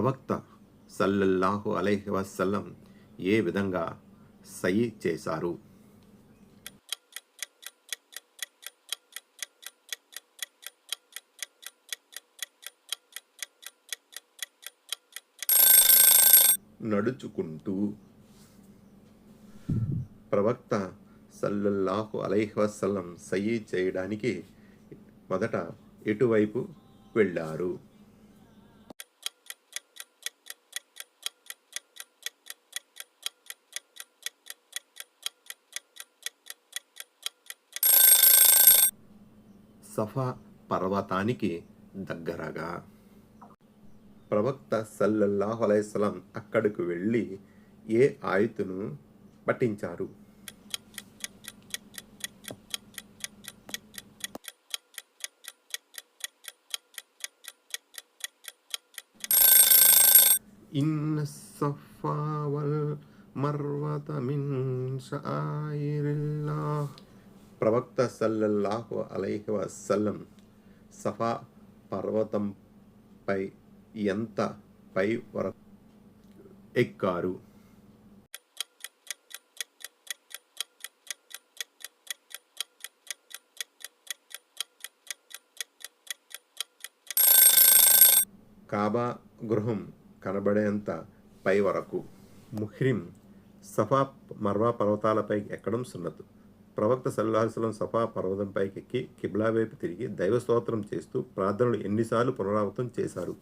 ప్రవక్త సల్లల్లాహు అలైహి వసల్లం ఏ విధంగా సయి చేశారు? నడుచుకుంటూ. ప్రవక్త సల్లల్లాహు అలైహి వసల్లం సయి చేయడానికి మొదట ఎటువైపు వెళ్ళారు? సఫా పర్వతానికి దగ్గరగా. ప్రవక్త సల్లల్లాహు అలైహి వసల్లం అక్కడికి వెళ్ళి ఏ ఆయతును పఠించారు? ఇన్న సఫా వల్ మర్వత మిన్ షఆయిరిల్లాహ్. ప్రవక్త సల్లల్లాహు అలైహి వసల్లం సఫా పర్వతంపై ఎంత పై వరకు ఎక్కారు? కాబా గృహం కనబడేంత పై వరకు. ముహ్రిం సఫా మర్వా పర్వతాలపై ఎక్కడం సున్నతు. ప్రవక్త సల్లల్లాహు అలైహి వసల్లం సఫా పర్వతంపైకి ఎక్కి కిబ్లా వైపు తిరిగి దైవ స్తోత్రం చేస్తూ ప్రార్థనలు ఎన్నిసార్లు పునరావృతం చేశారు?